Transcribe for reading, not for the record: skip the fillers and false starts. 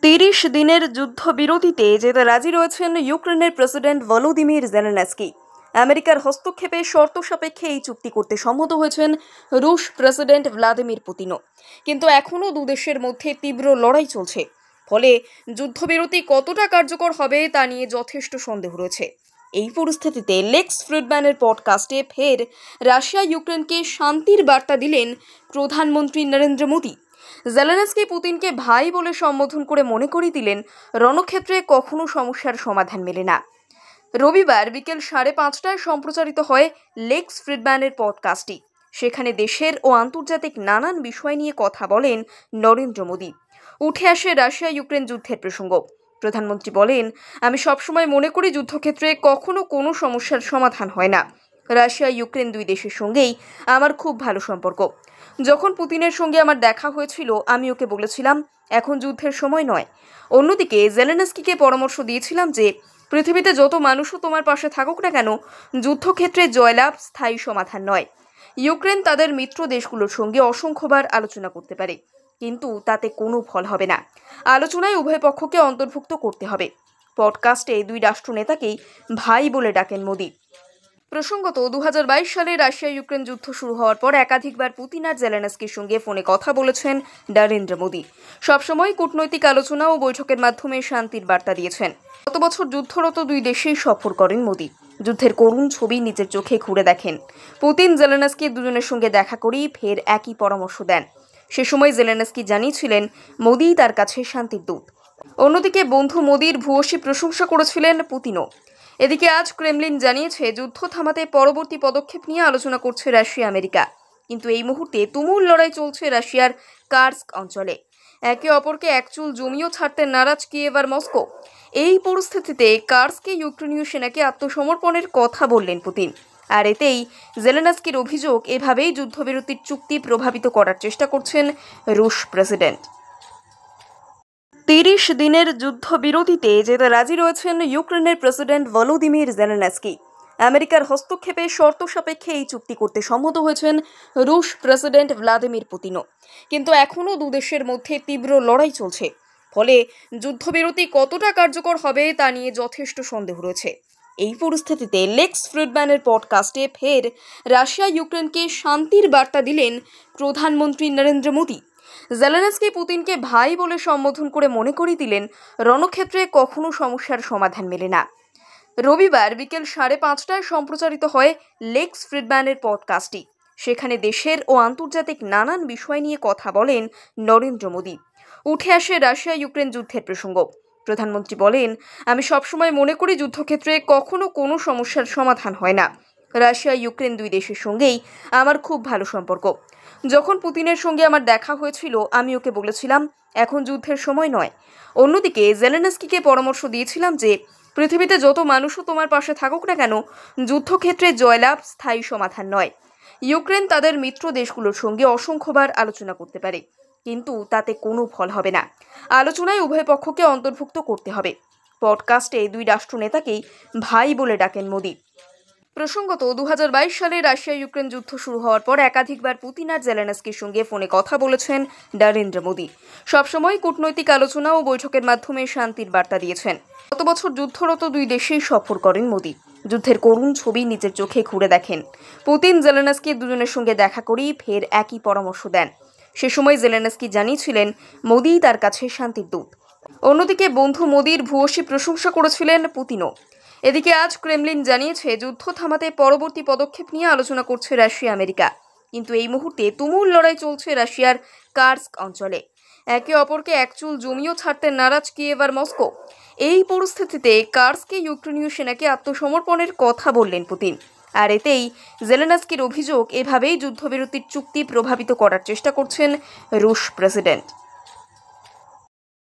30 দিনের যুদ্ধবিরতিতে যেতে রাজি রয়েছেন ইউক্রেনের প্রেসিডেন্ট ভলোদিমির জেলেনস্কি। আমেরিকার হস্তক্ষেপে শর্ত সাপেক্ষে এই চুক্তি করতে সম্মত হয়েছেন রুশ প্রেসিডেন্ট ভ্লাদিমির পুতিনও। কিন্তু এখনও দুদেশের মধ্যে তীব্র লড়াই চলছে। ফলে যুদ্ধবিরতি কতটা কার্যকর হবে তা নিয়ে যথেষ্ট সন্দেহ রয়েছে। এই পরিস্থিতিতে লেক্স ফ্রিডম্যানের পডকাস্টে ফের রাশিয়া ইউক্রেনকে শান্তির বার্তা দিলেন প্রধানমন্ত্রী নরেন্দ্র মোদী। জেলেনস্কি পুতিনকে ভাই বলে সম্বোধন করে মনে করিয়ে দিলেন, রণক্ষেত্রে কখনো সমস্যার সমাধান মেলে না। রবিবার বিকেল 5:30টায় সম্প্রচারিত হয় লেক্স ফ্রিডম্যানের পডকাস্টটি। সেখানে দেশের ও আন্তর্জাতিক নানান বিষয় নিয়ে কথা বলেন নরেন্দ্র মোদী। উঠে আসে রাশিয়া ইউক্রেন যুদ্ধের প্রসঙ্গ। প্রধানমন্ত্রী বলেন, আমি সবসময় মনে করি যুদ্ধক্ষেত্রে কখনো কোনো সমস্যার সমাধান হয় না। রাশিয়া ইউক্রেন দুই দেশের সঙ্গেই আমার খুব ভালো সম্পর্ক। যখন পুতিনের সঙ্গে আমার দেখা হয়েছিল, আমি ওকে বলেছিলাম এখন যুদ্ধের সময় নয়। অন্যদিকে জেলেনস্কিকে পরামর্শ দিয়েছিলাম যে পৃথিবীতে যত মানুষও তোমার পাশে থাকুক না কেন, যুদ্ধক্ষেত্রে জয়লাভ স্থায়ী সমাধান নয়। ইউক্রেন তাদের মিত্র দেশগুলোর সঙ্গে অসংখ্যবার আলোচনা করতে পারে, কিন্তু তাতে কোনো ফল হবে না। আলোচনায় উভয় পক্ষকে অন্তর্ভুক্ত করতে হবে। পডকাস্টে দুই রাষ্ট্রনেতাকেই ভাই বলে ডাকেন মোদী। প্রসঙ্গত 2022 সালে রাশিয়া ইউক্রেন যুদ্ধ শুরু হওয়ার পর একাধিকবার পুতিন আর জেলেনস্কির সঙ্গে ফোনে কথা বলেছেন নরেন্দ্র মোদী। সবসময় কূটনৈতিক আলোচনা ও বৈঠকের মাধ্যমে শান্তির বার্তা দিয়েছেন। গত বছর যুদ্ধরত দুই দেশেই সফর করেন মোদী। যুদ্ধের করুণ ছবি নিজের চোখে ঘুরে দেখেন। পুতিন জেলেনস্কি দুজনের সঙ্গে দেখা করেই ফের একই পরামর্শ দেন। সে সময় জেলেনস্কি জানিয়েছিলেন মোদী তার কাছে শান্তির দূত। অন্যদিকে বন্ধু মোদীর ভূয়সী প্রশংসা করেছিলেন পুতিনও। এদিকে আজ ক্রেমলিন জানিয়েছে যুদ্ধ থামাতে পরবর্তী পদক্ষেপ নিয়ে আলোচনা করছে রাশিয়া আমেরিকা। কিন্তু এই মুহূর্তে তুমুল লড়াই চলছে রাশিয়ার কার্স্ক অঞ্চলে। একে অপরকে একচুল জমিও ছাড়তে নারাজ কিয়েভ আর মস্কো। এই পরিস্থিতিতে কার্স্কে ইউক্রেনীয় সেনাকে আত্মসমর্পণের কথা বললেন পুতিন। আর এতেই জেলেনস্কির অভিযোগ, এভাবেই যুদ্ধবিরতির চুক্তি প্রভাবিত করার চেষ্টা করছেন রুশ প্রেসিডেন্ট। 30 দিনের যুদ্ধবিরতিতে যেতে রাজি রয়েছেন ইউক্রেনের প্রেসিডেন্ট ভলোদিমির জেলেনস্কি। আমেরিকার হস্তক্ষেপে শর্ত সাপেক্ষে এই চুক্তি করতে সম্মত হয়েছেন রুশ প্রেসিডেন্ট ভ্লাদিমির পুতিনও। কিন্তু এখনও দুদেশের মধ্যে তীব্র লড়াই চলছে। ফলে যুদ্ধবিরতি কতটা কার্যকর হবে তা নিয়ে যথেষ্ট সন্দেহ রয়েছে। এই পরিস্থিতিতে লেক্স ফ্রিডম্যানের পডকাস্টে ফের রাশিয়া ইউক্রেনকে শান্তির বার্তা দিলেন প্রধানমন্ত্রী নরেন্দ্র মোদী। জেলেনস্কি পুতিনকে ভাই বলে সম্বোধন করে মনে করিয়ে দিলেন, রণক্ষেত্রে কখনো সমস্যার সমাধান মেলে না। রবিবার বিকেল 5:30টায় সম্প্রচারিত হয় লেক্স ফ্রিডম্যানের পডকাস্টটি। সেখানে দেশের ও আন্তর্জাতিক নানান বিষয় নিয়ে কথা বলেন নরেন্দ্র মোদী। উঠে আসে রাশিয়া ইউক্রেন যুদ্ধের প্রসঙ্গ। প্রধানমন্ত্রী বলেন, আমি সবসময় মনে করি যুদ্ধক্ষেত্রে কখনো কোনো সমস্যার সমাধান হয় না। রাশিয়া ইউক্রেন দুই দেশের সঙ্গেই আমার খুব ভালো সম্পর্ক। যখন পুতিনের সঙ্গে আমার দেখা হয়েছিল, আমি ওকে বলেছিলাম এখন যুদ্ধের সময় নয়। অন্যদিকে জেলেনস্কিকে পরামর্শ দিয়েছিলাম যে পৃথিবীতে যত মানুষও তোমার পাশে থাকুক না কেন, যুদ্ধক্ষেত্রে জয়লাভ স্থায়ী সমাধান নয়। ইউক্রেন তাদের মিত্র দেশগুলোর সঙ্গে অসংখ্যবার আলোচনা করতে পারে, কিন্তু তাতে কোনো ফল হবে না। আলোচনায় উভয় পক্ষকে অন্তর্ভুক্ত করতে হবে। পডকাস্টে দুই রাষ্ট্রনেতাকেই ভাই বলে ডাকেন মোদী। প্রসঙ্গত 2022 সালে রাশিয়া ইউক্রেন যুদ্ধ শুরু হওয়ার পর একাধিকবার পুতিন আর জেলেনস্কির সঙ্গে ফোনে কথা বলেছেন নরেন্দ্র মোদী। সবসময় কূটনৈতিক আলোচনা ও বৈঠকের মাধ্যমে শান্তির বার্তা দিয়েছেন। গত বছর যুদ্ধরত দুই দেশেই সফর করেন মোদী। যুদ্ধের করুণ ছবি নিজের চোখে ঘুরে দেখেন। পুতিন জেলেনস্কি দুজনের সঙ্গে দেখা করেই ফের একই পরামর্শ দেন। সে সময় জেলেনস্কি জানিয়েছিলেন মোদী তার কাছে শান্তির দূত। অন্যদিকে বন্ধু মোদীর ভূয়সী প্রশংসা করেছিলেন পুতিনও। এদিকে আজ ক্রেমলিন জানিয়েছে যুদ্ধ থামাতে পরবর্তী পদক্ষেপ নিয়ে আলোচনা করছে রাশিয়া আমেরিকা। কিন্তু এই মুহূর্তে তুমুল লড়াই চলছে রাশিয়ার কার্স্ক অঞ্চলে। একে অপরকে একচুল জমিও ছাড়তে নারাজ কিয়েভ আর মস্কো। এই পরিস্থিতিতে কার্স্কে ইউক্রেনীয় সেনাকে আত্মসমর্পণের কথা বললেন পুতিন। আর এতেই জেলেনস্কির অভিযোগ, এভাবেই যুদ্ধবিরতির চুক্তি প্রভাবিত করার চেষ্টা করছেন রুশ প্রেসিডেন্ট।